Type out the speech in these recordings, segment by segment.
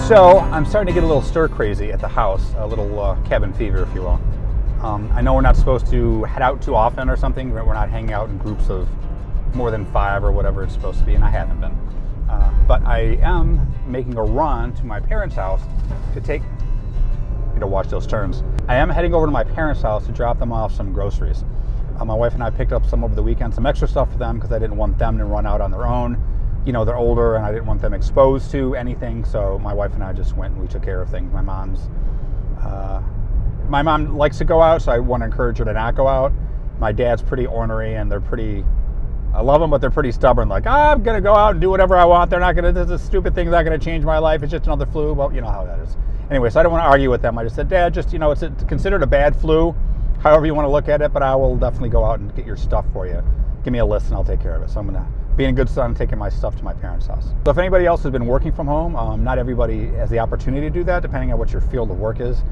So I'm starting to get a little stir crazy at the house, a little cabin fever, if you will. I know we're not supposed to head out too often or something. We're not hanging out in groups of more than 5 or whatever it's supposed to be, and I haven't been. But I am making a run to my parents' house to take... I need to watch those turns. I am heading over to my parents' house to drop them off some groceries. My wife and I picked up some over the weekend, some extra stuff for them because I didn't want them to run out on their own. You know, they're older and I didn't want them exposed to anything, so my wife and I just went and we took care of things. My mom likes to go out, so I want to encourage her to not go out. My dad's pretty ornery and they're pretty... I love them, but they're pretty stubborn. Like, I'm going to go out and do whatever I want. They're not going to... This is a stupid thing. Not going to change my life. It's just another flu. Well, you know how that is. Anyway, so I don't want to argue with them. I just said, Dad, just, you know, it's considered a bad flu, however you want to look at it, but I will definitely go out and get your stuff for you. Give me a list and I'll take care of it. So I'm going to... being a good son, taking my stuff to my parents' house. So if anybody else has been working from home, not everybody has the opportunity to do that, depending on what your field of work is.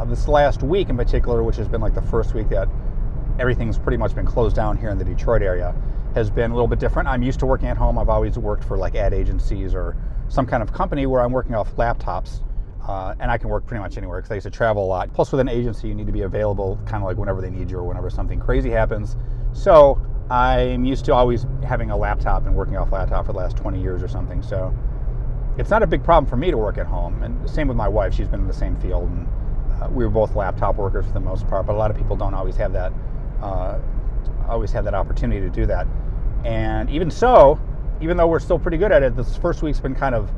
This last week in particular, which has been like the first week that everything's pretty much been closed down here in the Detroit area, has been a little bit different. I'm used to working at home. I've always worked for like ad agencies or some kind of company where I'm working off laptops, and I can work pretty much anywhere because I used to travel a lot. Plus with an agency, you need to be available kind of like whenever they need you or whenever something crazy happens. So I'm used to always having a laptop and working off laptop for the last 20 years or something. So it's not a big problem for me to work at home. And same with my wife. She's been in the same field. And we were both laptop workers for the most part. But a lot of people don't always have that opportunity to do that. And even so, even though we're still pretty good at it, this first week's been kind of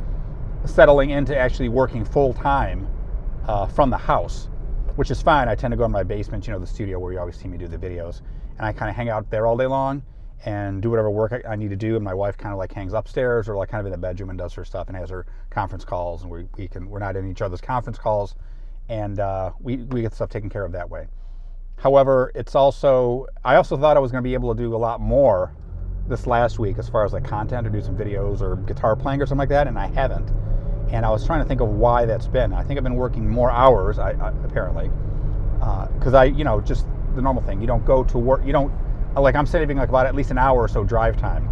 settling into actually working full time from the house, which is fine. I tend to go in my basement, you know, the studio where you always see me do the videos. And I kind of hang out there all day long and do whatever work I need to do. And my wife kind of like hangs upstairs or like kind of in the bedroom and does her stuff and has her conference calls. And we're not in each other's conference calls. And we get stuff taken care of that way. However, I also thought I was going to be able to do a lot more this last week as far as like content or do some videos or guitar playing or something like that. And I haven't. And I was trying to think of why that's been. I think I've been working more hours, apparently, because you know, just the normal thing. You don't go to work. You don't, like, I'm saving like about at least an hour or so drive time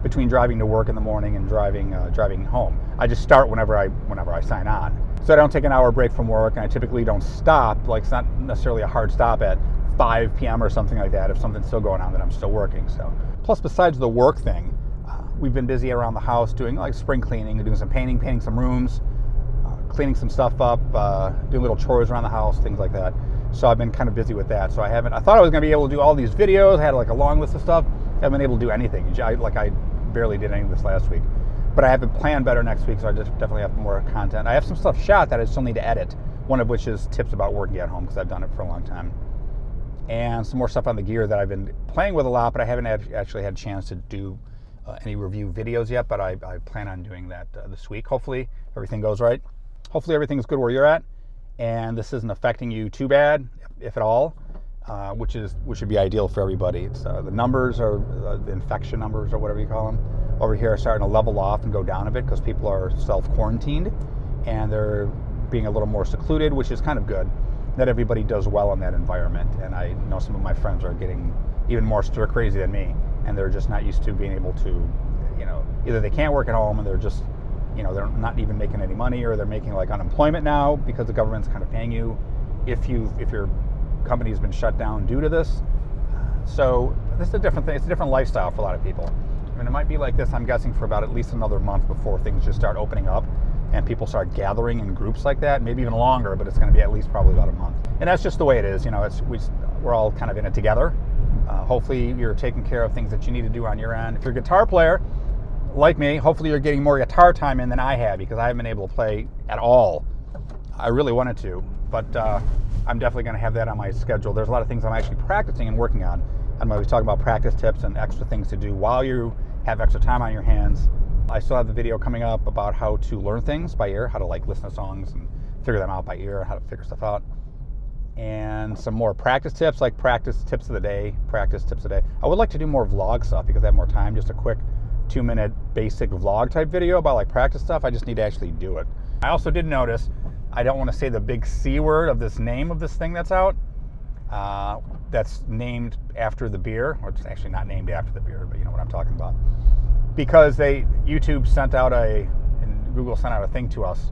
between driving to work in the morning and driving home. I just start whenever I sign on. So I don't take an hour break from work, and I typically don't stop. Like, it's not necessarily a hard stop at 5 p.m. or something like that if something's still going on that I'm still working. So plus, besides the work thing, we've been busy around the house doing like spring cleaning, doing some painting some rooms, cleaning some stuff up, doing little chores around the house, things like that. So I've been kind of busy with that. So I thought I was going to be able to do all these videos. I had like a long list of stuff. I haven't been able to do anything. I barely did any of this last week. But I have it planned better next week, so I just definitely have more content. I have some stuff shot that I still need to edit, one of which is tips about working at home, because I've done it for a long time. And some more stuff on the gear that I've been playing with a lot, but I haven't actually had a chance to do any review videos yet, but I plan on doing that this week. Hopefully everything goes right. Hopefully everything's good where you're at, and this isn't affecting you too bad, if at all, which would be ideal for everybody. It's the numbers, or the infection numbers, or whatever you call them, over here are starting to level off and go down a bit because people are self-quarantined and they're being a little more secluded, which is kind of good. Not everybody does well in that environment, and I know some of my friends are getting even more stir crazy than me, and they're just not used to being able to, you know, either they can't work at home and they're just, you know, they're not even making any money, or they're making like unemployment now because the government's kind of paying you if your company has been shut down due to this. So this is a different thing. It's a different lifestyle for a lot of people. I mean, it might be like this, I'm guessing, for about at least another month before things just start opening up and people start gathering in groups like that, maybe even longer, but it's going to be at least probably about a month. And that's just the way it is. You know, we're all kind of in it together. Hopefully you're taking care of things that you need to do on your end. If you're a guitar player, like me, hopefully you're getting more guitar time in than I have, because I haven't been able to play at all. I really wanted to, but I'm definitely going to have that on my schedule. There's a lot of things I'm actually practicing and working on. I'm always talking about practice tips and extra things to do while you have extra time on your hands. I still have the video coming up about how to learn things by ear, how to like listen to songs and figure them out by ear, how to figure stuff out. And some more practice tips, like practice tips of the day. I would like to do more vlog stuff because I have more time, just a quick 2-minute basic vlog type video about like practice stuff. I just need to actually do it. I also did notice, I don't want to say the big C word of this name of this thing that's out. That's named after the beer, or it's actually not named after the beer, but you know what I'm talking about. Because YouTube sent out and Google sent out a thing to us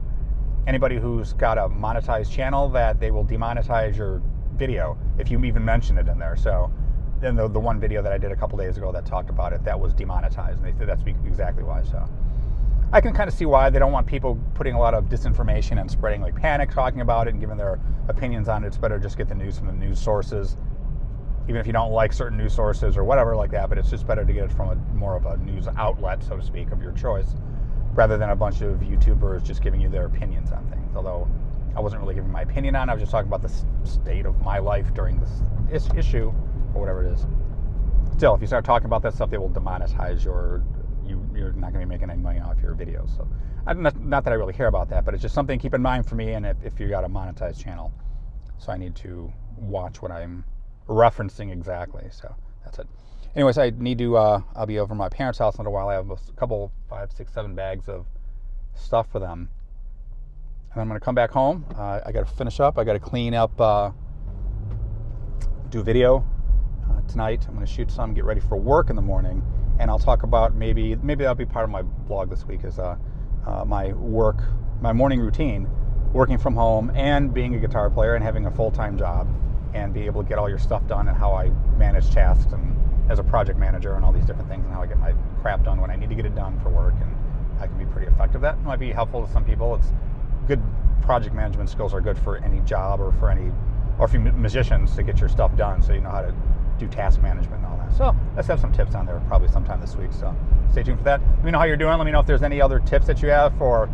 anybody who's got a monetized channel, that they will demonetize your video if you even mention it in there. So then the one video that I did a couple days ago that talked about it, that was demonetized, and they said that's exactly why. So I can kind of see why they don't want people putting a lot of disinformation and spreading like panic, talking about it and giving their opinions on it. It's better just get the news from the news sources, even if you don't like certain news sources or whatever like that. But it's just better to get it from more of a news outlet, so to speak, of your choice, rather than a bunch of YouTubers just giving you their opinions on things. Although I wasn't really giving my opinion on it. I was just talking about the state of my life during this issue or whatever it is. Still, if you start talking about that stuff, they will demonetize you're not going to be making any money off your videos. So, not that I really care about that, but it's just something to keep in mind for me. And if you got a monetized channel, so I need to watch what I'm referencing exactly. So that's it. Anyways, I need to. I'll be over at my parents' house in a little while. I have a couple, 5, 6, 7 bags of stuff for them, and I'm going to come back home. I got to finish up. I got to clean up. Do video tonight. I'm going to shoot some. Get ready for work in the morning. And I'll talk about maybe that'll be part of my blog this week, is my morning routine, working from home and being a guitar player and having a full-time job and be able to get all your stuff done, and how I manage tasks and as a project manager and all these different things, and how I get my crap done when I need to get it done for work. And I can be pretty effective. That might be helpful to some people. It's good. Project management skills are good for any job or for musicians to get your stuff done, so you know how to do task management and all that. So let's have some tips on there probably sometime this week. So stay tuned for that. Let me know how you're doing. Let me know if there's any other tips that you have for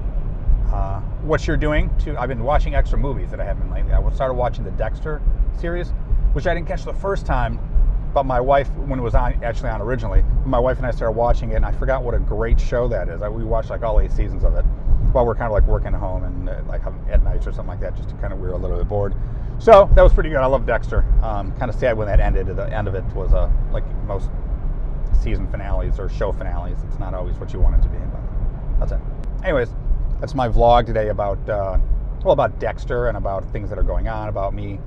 what you're doing. I've been watching extra movies that I haven't been lately. I started watching the Dexter series, which I didn't catch the first time, but my wife, when it was actually on originally, my wife and I started watching it, and I forgot what a great show that is. We watched like all 8 seasons of it while we're kind of like working at home and like at nights or something like that, just to kind of, we were a little bit bored. So that was pretty good. I love Dexter. Kind of sad when that ended. The end of it was like most season finales or show finales. It's not always what you want it to be, but that's it. Anyways, that's my vlog today about Dexter and about things that are going on, about me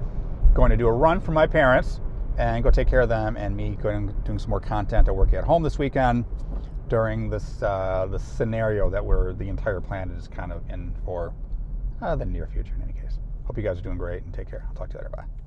going to do a run for my parents and go take care of them, and me doing some more content at work at home this weekend during this scenario that the entire planet is kind of in for the near future in any case. Hope you guys are doing great, and take care. I'll talk to you later. Bye.